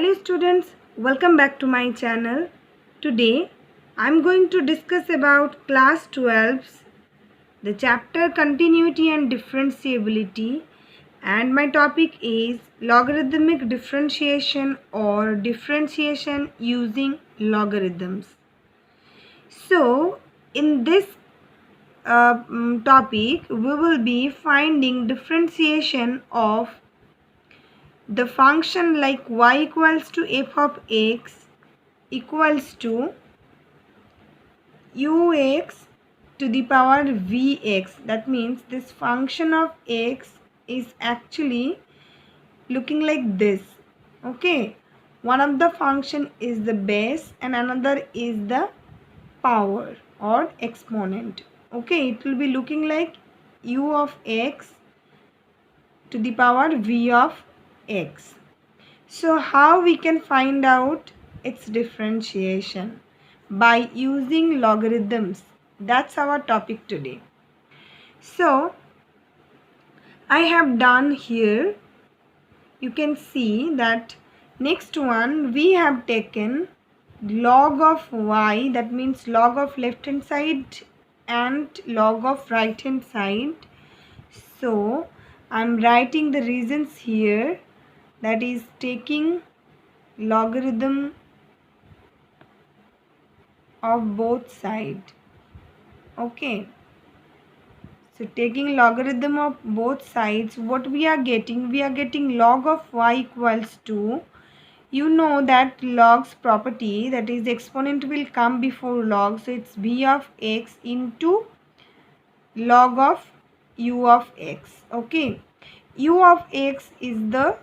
Hello students, welcome back to my channel. Today I am going to discuss about class 12's the chapter continuity and differentiability, and my topic is logarithmic differentiation or differentiation using logarithms. So in this topic we will be finding differentiation of the function like y equals to f of x equals to ux to the power vx. That means this function of x is actually looking like this. Okay, one of the function is the base and another is the power or exponent. Okay, it will be looking like u of x to the power v of x. So how we can find out its differentiation? By using logarithms. That's our topic today. So I have done here, you can see that next one we have taken log of y, that means log of left hand side and log of right hand side. So I'm writing the reasons here, that is taking logarithm of both sides. Okay, so taking logarithm of both sides, what we are getting log of y equals to, you know that log's property, that is exponent will come before log, so it's b of x into log of u of x. Okay, u of x is the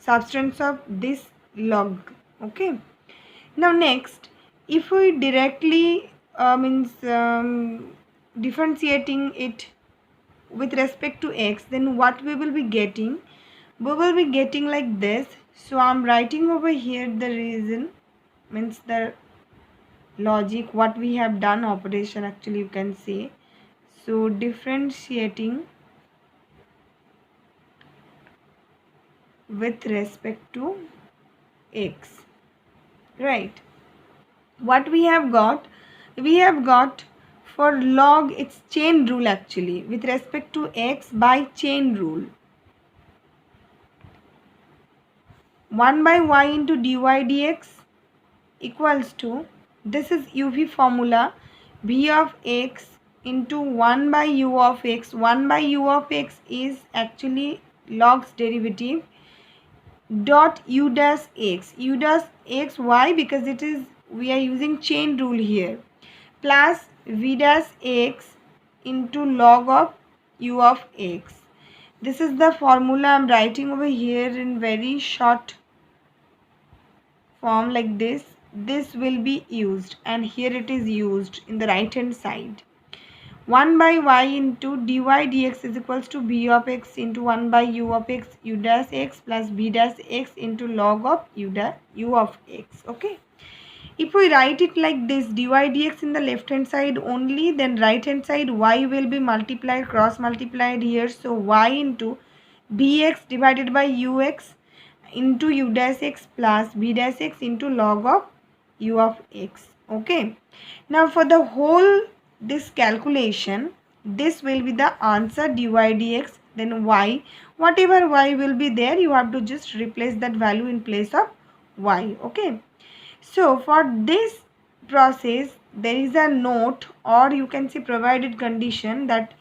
substance of this log. Okay, now next, if we directly differentiating it with respect to x, then what we will be getting? We will be getting like this. So I'm writing over here the reason, means the logic, what we have done, operation actually you can say. So differentiating with respect to x, right? What we have got for log, it's chain rule actually with respect to x by chain rule. 1 by y into dy dx equals to, this is uv formula, v of x into 1 by u of x. 1 by u of x is actually log's derivative dot u dash x. U dash x, why? Because it is, we are using chain rule here, plus v dash x into log of u of x. This is the formula I'm writing over here in very short form like this. This will be used, and here it is used in the right hand side. 1 by y into dy dx is equals to b of x into 1 by u of x u dash x plus b dash x into log of u of x. Okay, if we write it like this, dy dx in the left hand side only, then right hand side y will be multiplied, cross multiplied here. So y into bx divided by ux into u dash x plus b dash x into log of u of x. Okay, now for the whole this calculation, this will be the answer, dy dx, then y, whatever y will be there, you have to just replace that value in place of y. Okay, so for this process there is a note, or you can say provided condition, that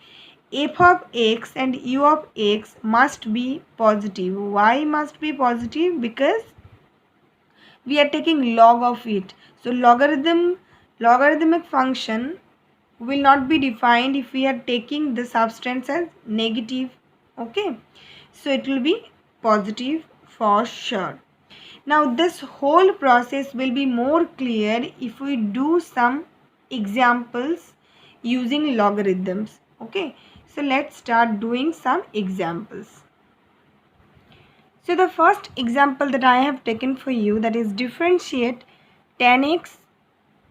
f of x and u of x must be positive. Why must be positive? Because we are taking log of it. So logarithmic function will not be defined if we are taking the substance as negative. Okay, so it will be positive for sure. Now this whole process will be more clear if we do some examples using logarithms. Okay, so let's start doing some examples. So the first example that I have taken for you, that is differentiate tan x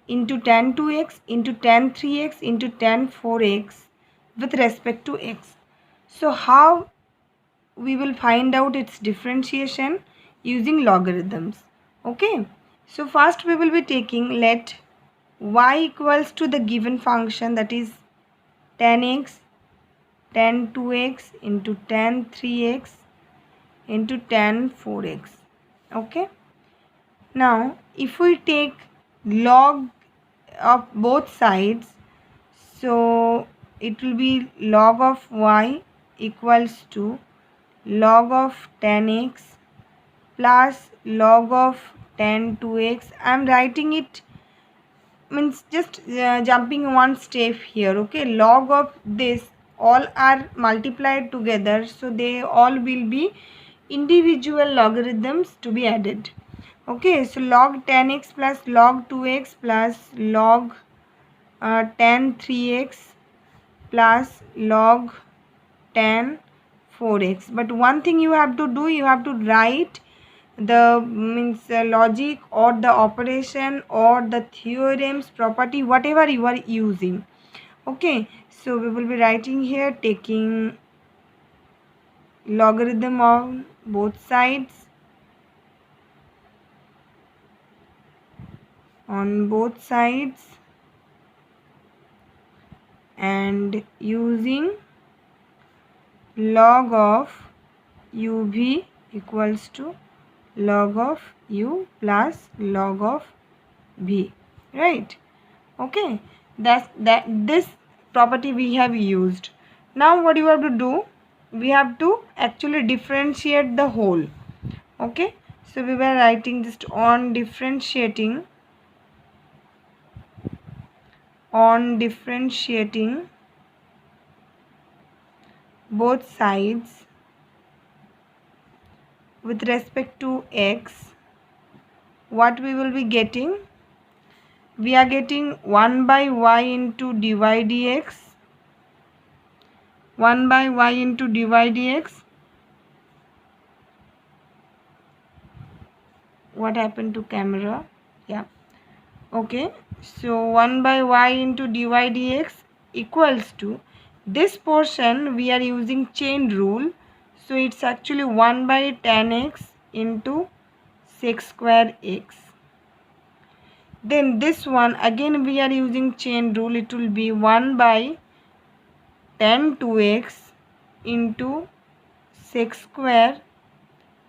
into tan 2x into tan 3x into tan 4x with respect to x. So how we will find out its differentiation? Using logarithms. Okay, so first we will be taking, let y equals to the given function, that is tan x, tan 2x into tan 3x into tan 4x. Okay, now if we take log of both sides, so it will be log of y equals to log of tan x plus log of tan 2x. I am writing it, means just jumping one step here. Okay, log of this all are multiplied together, so they all will be individual logarithms to be added. Okay, so log tan x plus log 2x plus log tan 3x plus log tan 4x. But one thing you have to do, you have to write the means logic or the operation or the theorems property, whatever you are using. Okay, so we will be writing here, taking logarithm of both sides, on both sides, and using log of uv equals to log of u plus log of v, right? Okay, that this property we have used. Now what you have to do, we have to actually differentiate the whole. Okay, so we were writing just on differentiating both sides with respect to x, what we will be getting, we are getting 1 by y into dy dx, 1 by y into dy dx. What happened to camera? Yeah, okay, so 1 by y into dy dx equals to, this portion we are using chain rule, so it's actually 1 by tan x into sec square x. Then this one again we are using chain rule, it will be 1 by tan 2x into sec square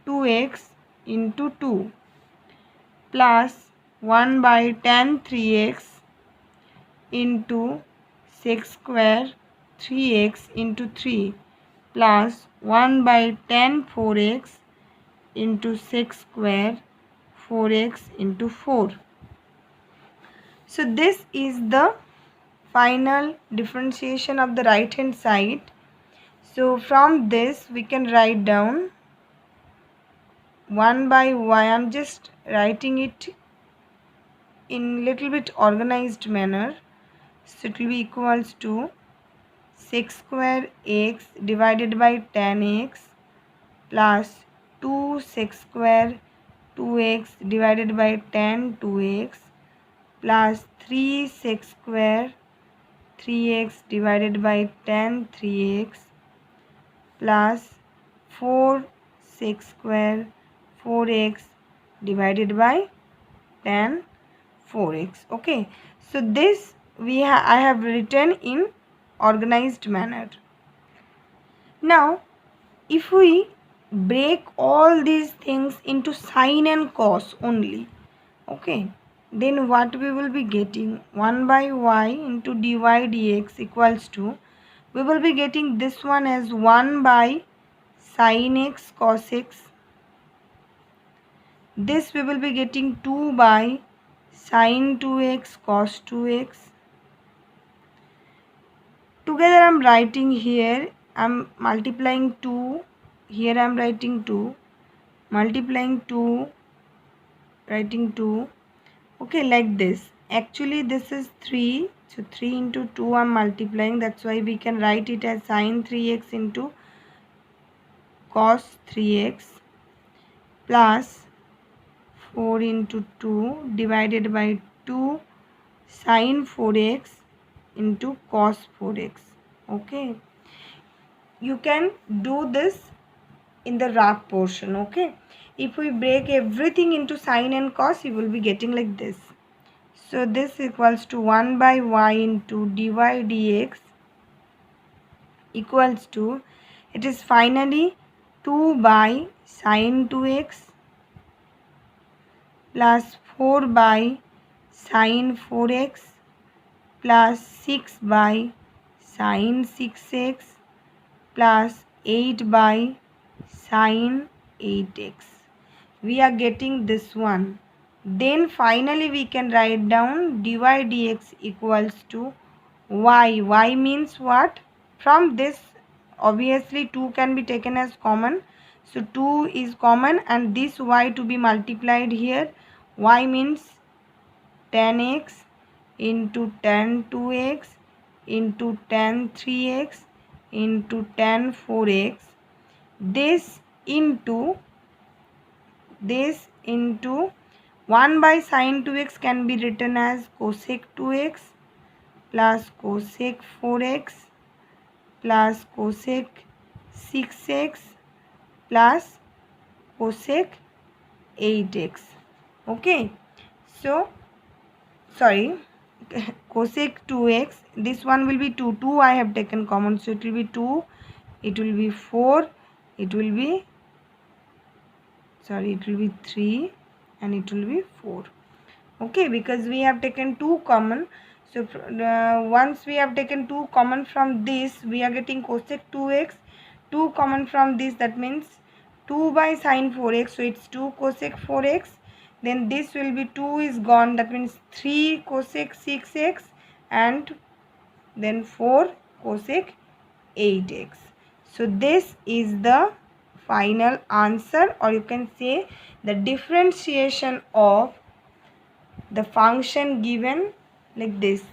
2x into 2 plus 1 by tan 3x into sec square 3x into 3 plus 1 by tan 4x into sec square 4x into 4. So this is the final differentiation of the right hand side. So from this we can write down 1 by y. I am just writing it in little bit organized manner. So it will be equals to sec square x divided by tan x plus 2 sec square 2x divided by tan 2x plus 3 sec square 3x divided by tan 3x plus 4 sec square 4x divided by tan 4x. Okay, so this I have written in organized manner. Now if we break all these things into sine and cos only, okay, then what we will be getting, 1 by y into dy dx equals to, we will be getting this one as 1 by sin x cos x. This we will be getting 2 by sin 2x cos 2x. Together I am writing here, I am multiplying 2, here I am writing 2, multiplying 2, writing 2. Okay, like this. Actually this is 3, so 3 into 2 I am multiplying, that's why we can write it as sin 3x into cos 3x plus 4 into 2 divided by 2 sin 4x into cos 4x. Okay, you can do this in the right portion. Okay, if we break everything into sine and cos, you will be getting like this. So this equals to 1 by y into dy dx equals to, it is finally 2 by sine 2x plus 4 by sine 4x plus 6 by sine 6x plus 8 by sine 8x. We are getting this one. Then finally we can write down dy dx equals to y. Y means what? From this obviously 2 can be taken as common. So 2 is common and this y to be multiplied here. Y means 10x into tan 2x into tan 3x into tan 4x. This into 1 by sine 2x can be written as cosec 2x plus cosec 4x plus cosec 6x plus cosec 8x. Okay, so sorry, cosec 2x, this one will be 2 I have taken common, so it will be 2, it will be 4, it will be 3 and it will be 4. Okay, because we have taken 2 common. So once we have taken 2 common from this, we are getting cosec 2x. 2 common from this, that means 2 by sine 4x, so it's 2 cosec 4x. Then this will be 2 is gone, that means 3 cosec 6x and then 4 cosec 8x. So this is the final answer, or you can say the differentiation of the function given like this,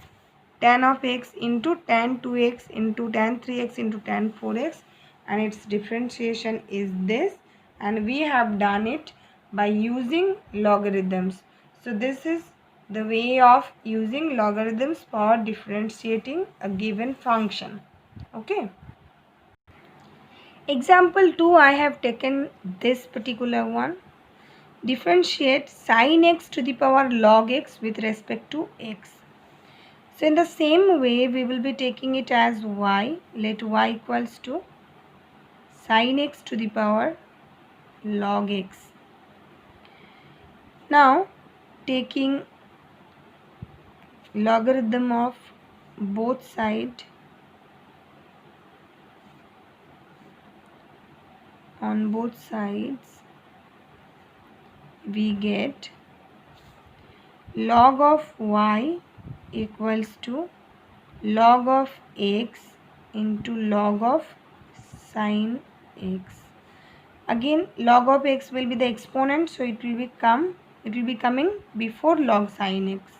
tan of x into tan 2x into tan 3x into tan 4x, and its differentiation is this, and we have done it by using logarithms. So this is the way of using logarithms for differentiating a given function. Okay. Example 2, I have taken this particular one. Differentiate sin x to the power log x with respect to x. So in the same way, we will be taking it as y. Let y equals to sin x to the power log x. Now, taking logarithm of both sides, on both sides, we get log of y equals to log of x into log of sin x. Again, log of x will be the exponent, so it will be coming before log sin x.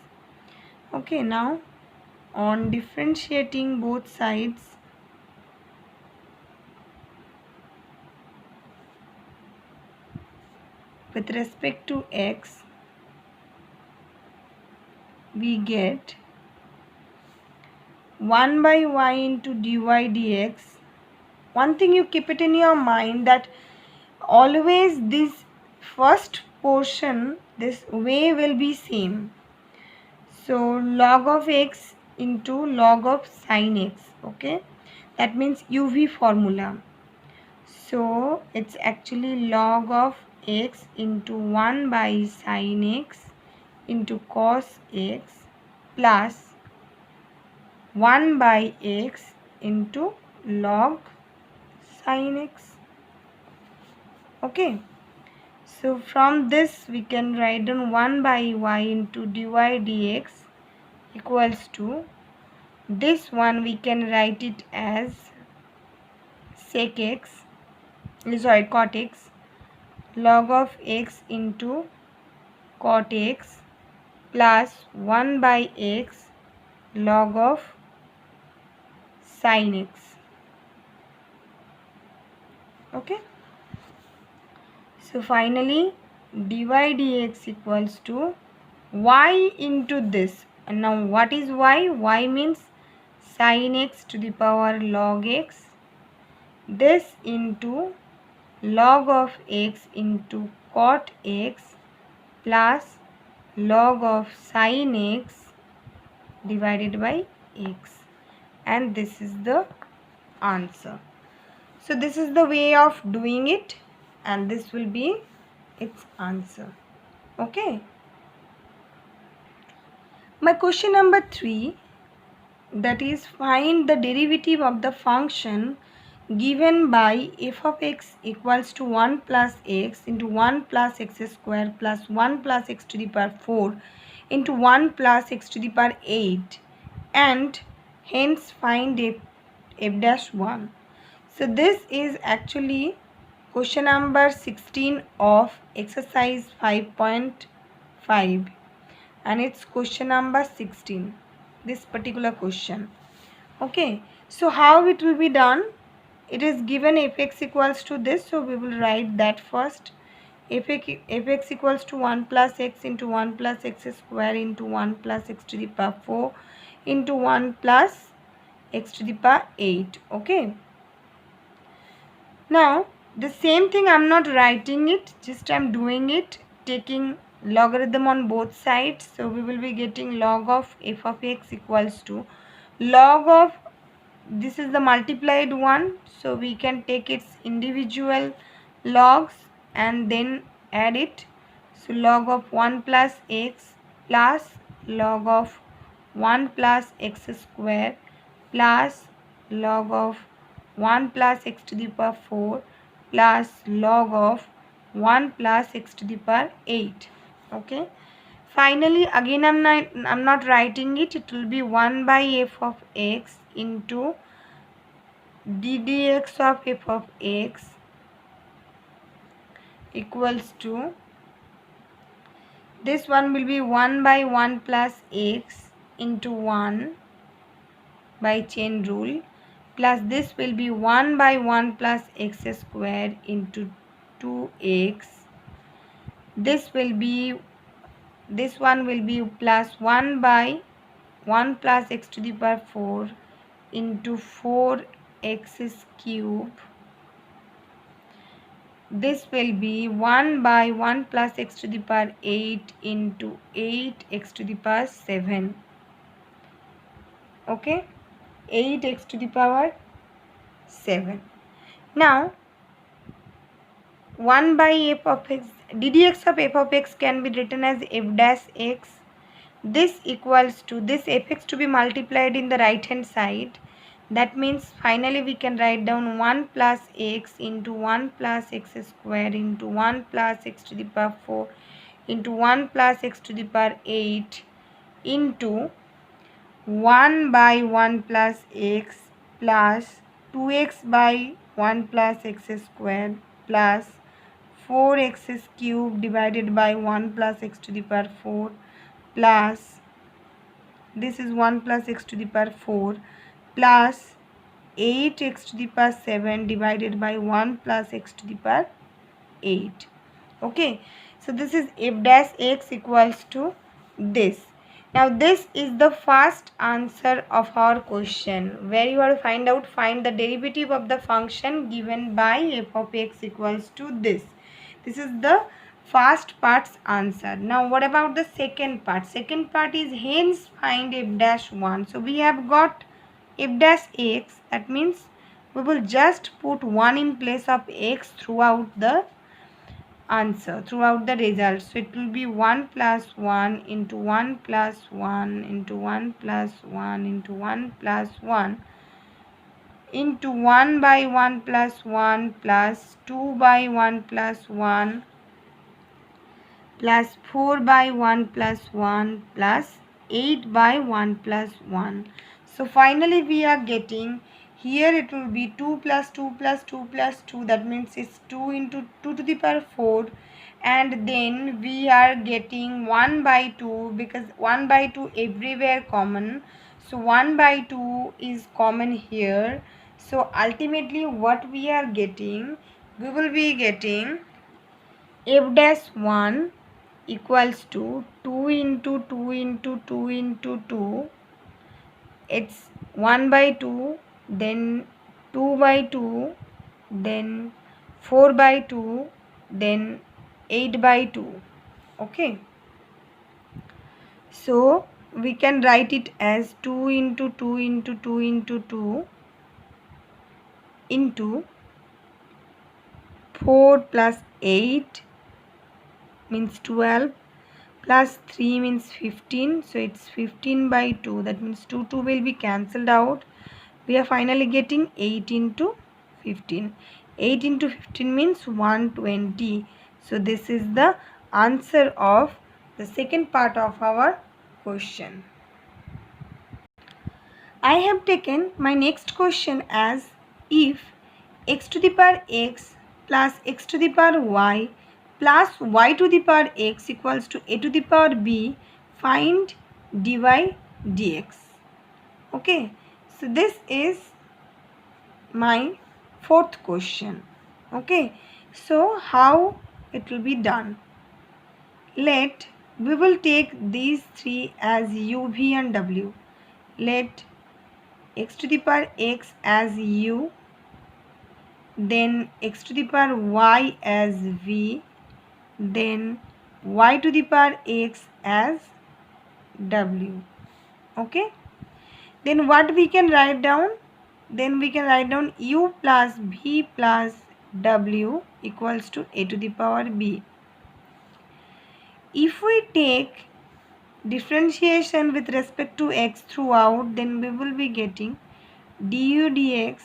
Okay, now on differentiating both sides, with respect to x, we get 1 by y into dy dx. One thing you keep it in your mind that always this first portion, this way will be same. So log of x into log of sin x. Okay, that means UV formula. So it's actually log of x into 1 by sin x into cos x plus 1 by x into log sin x. Okay, so from this we can write down 1 by y into dy dx equals to, this one we can write it as sec x, cot x, log of x into cot x plus 1 by x log of sin x. Okay, so finally dy dx equals to y into this, and now what is y? Y means sin x to the power log x, this into log of x into cot x plus log of sin x divided by x, and this is the answer. So this is the way of doing it, and this will be its answer. Okay. My question number 3, that is find the derivative of the function given by f of x equals to 1 plus x into 1 plus x square plus 1 plus x to the power 4 into 1 plus x to the power 8, and hence find f dash 1. So this is actually question number 16 of exercise 5.5, and it's question number 16, this particular question. Okay, so how it will be done? It is given fx equals to this, so we will write that first. Fx equals to 1 plus x into 1 plus x square into 1 plus x to the power 4 into 1 plus x to the power 8. Okay, now the same thing, I'm not writing it, just I'm doing it, taking logarithm on both sides. So we will be getting log of f of x equals to log of, this is the multiplied one, so we can take its individual logs and then add it. So log of 1 plus x plus log of 1 plus x square plus log of 1 plus x to the power 4 plus log of 1 plus x to the power 8. Okay, finally again I'm not writing it, it will be 1 by f of x into d dx of f of x equals to, this one will be 1 by 1 plus x into 1 by chain rule, plus this will be 1 by 1 plus x square into 2x. This will be, this one will be plus 1 by 1 plus x to the power 4 into 4x cube. This will be 1 by 1 plus x to the power 8 into 8x to the power 7. Okay, 8x to the power 7. Now 1 by f of x, ddx of f of x can be written as f dash x. This equals to this fx to be multiplied in the right hand side. That means finally we can write down 1 plus x into 1 plus x square into 1 plus x to the power 4 into 1 plus x to the power 8 into 1 by 1 plus x plus 2x by 1 plus x square plus 4x cube divided by 1 plus x to the power 4 plus, this is 1 plus x to the power 4 plus 8x to the power 7 divided by 1 plus x to the power 8. Okay, so this is f dash x equals to this. Now this is the first answer of our question, where you have to find the derivative of the function given by f of x equals to this. This is the first part's answer. Now what about the second part? Second part is hence find f dash 1. So we have got f dash x, that means we will just put 1 in place of x throughout the answer, throughout the result. So it will be 1 plus 1 into 1 plus 1 into 1 plus 1 into 1 plus 1 into 1 by 1 plus 1 plus 2 by 1 plus 1 plus 4 by 1 plus 1 plus 8 by 1 plus 1. So finally we are getting, here it will be 2 plus 2 plus 2 plus 2, that means it's 2 into 2 to the power 4, and then we are getting 1 by 2 because 1 by 2 everywhere common. So 1 by 2 is common here. So ultimately what we are getting, we will be getting f dash 1 equals to 2 into 2 into 2 into 2. It's 1 by 2, then 2 by 2, then 4 by 2, then 8 by 2. Okay, so we can write it as 2 into 2 into 2 into 2 into 4 plus 8 means 12 plus 3 means 15. So it's 15 by 2. That means 2 will be cancelled out. We are finally getting 8 into 15. 8 into 15 means 120. So this is the answer of the second part of our question. I have taken my next question as, if x to the power x plus x to the power y plus y to the power x equals to a to the power b, find dy dx. Okay, so this is my fourth question. Okay, so how it will be done? We will take these three as u, v and w. Let x to the power x as u, then x to the power y as v, then y to the power x as w. Okay, then what we can write down? Then we can write down u plus v plus w equals to a to the power b. If we take differentiation with respect to x throughout, then we will be getting du dx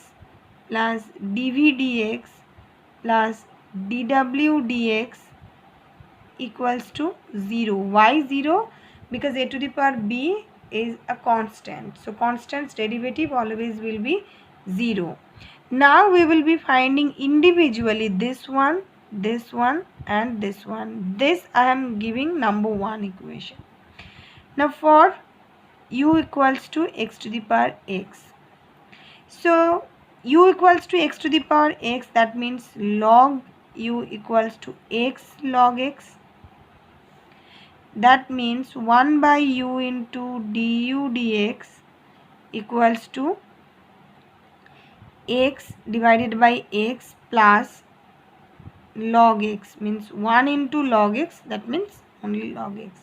plus dv dx plus dw dx equals to 0. Why 0? Because a to the power b is a constant. So constant's derivative always will be 0. Now we will be finding individually this one and this one. This I am giving number 1 equation. Now for u equals to x to the power x. So u equals to x to the power x, that means log u equals to x log x. That means 1 by u into du dx equals to x divided by x plus log x, means 1 into log x, that means only log x.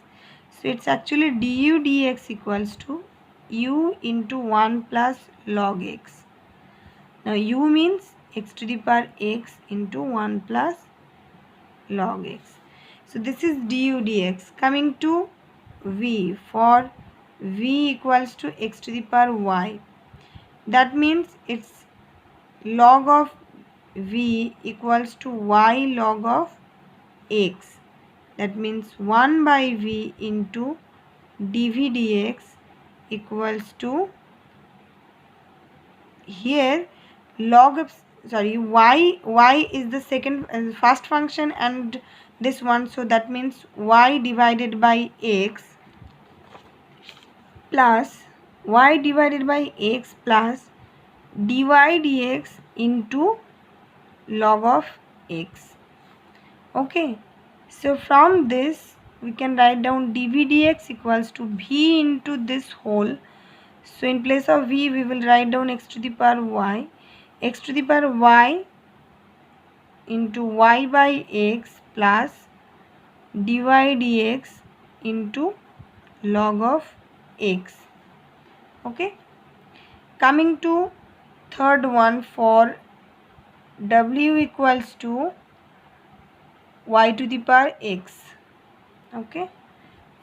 So it's actually du dx equals to u into 1 plus log x. Now u means x to the power x into 1 plus log x. So this is du dx. Coming to v, for v equals to x to the power y. That means it's log of v equals to y log of x. That means 1 by v into dv dx equals to, here log of y is the first function and this one, so that means y divided by x plus y divided by x plus dy dx into log of x. Okay, so from this we can write down dv dx equals to v into this whole. So in place of v we will write down x to the power y, x to the power y into y by x plus dy dx into log of x. Okay, coming to third one, for w equals to y to the power x. Okay,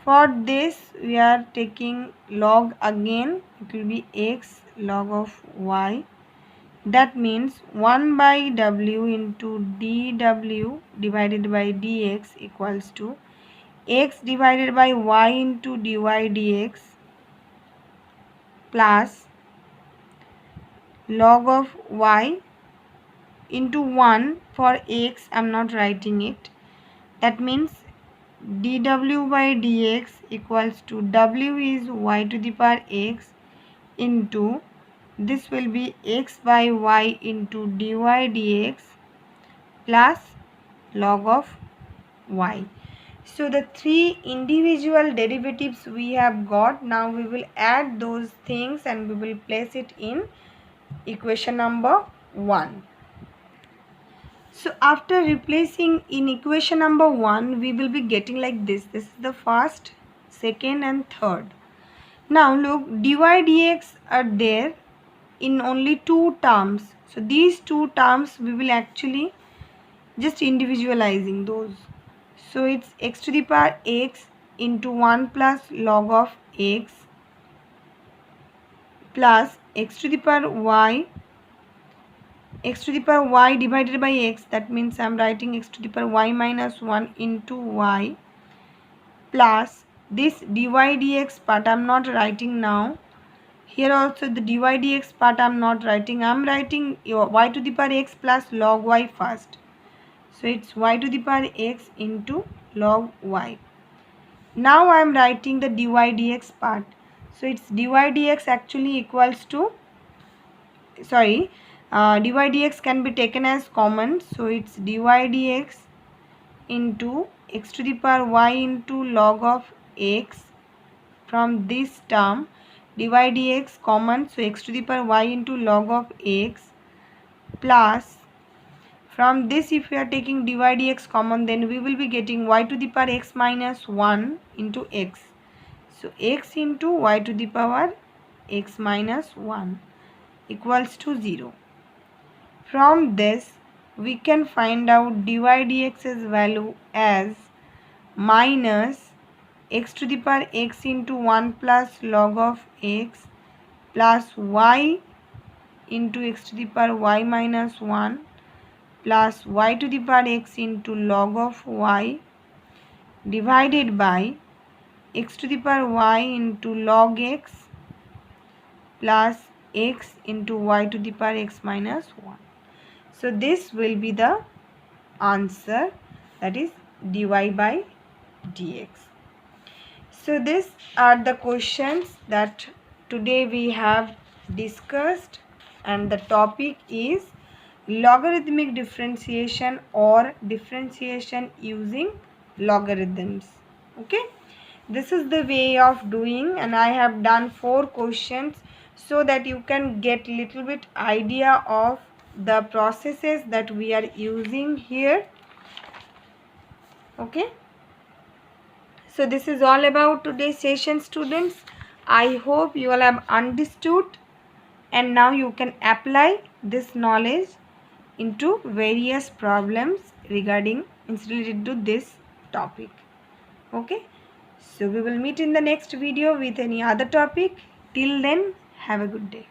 for this we are taking log again, it will be x log of y. That means 1 by w into dw divided by dx equals to x divided by y into dy dx plus log of y into 1. For x I am not writing it. That means dw by dx equals to w is y to the power x into, this will be x by y into dy dx plus log of y. So the three individual derivatives we have got. Now we will add those things and we will place it in equation number 1. So after replacing in equation number 1, we will be getting like this. This is the first, second and third. Now look, dy dx are there in only two terms. So these two terms we will actually just individualizing those. So it's x to the power x into 1 plus log of x plus x to the power y, x to the power y divided by x, that means I am writing x to the power y minus 1 into y, plus this dy dx part I am not writing now. Here also the dy dx part I am not writing. I am writing y to the power x plus log y first. So it's y to the power x into log y. Now I am writing the dy dx part. So it's dy dx actually equals to, sorry, dy dx can be taken as common. So it's dy dx into x to the power y into log of x. From this term, dy dx common, so x to the power y into log of x, plus from this if we are taking dy dx common, then we will be getting y to the power x minus 1 into x. So x into y to the power x minus 1 equals to 0. From this we can find out dy dx's value as minus x to the power x into 1 plus log of x plus y into x to the power y minus 1 plus y to the power x into log of y divided by x to the power y into log x plus x into y to the power x minus 1. So this will be the answer, that is dy by dx. So these are the questions that today we have discussed, and the topic is logarithmic differentiation or differentiation using logarithms. Okay, this is the way of doing, and I have done 4 questions so that you can get little bit idea of the processes that we are using here. Okay, so this is all about today's session, students. I hope you all have understood, and now you can apply this knowledge into various problems regarding related to this topic. Okay, so we will meet in the next video with any other topic. Till then, have a good day.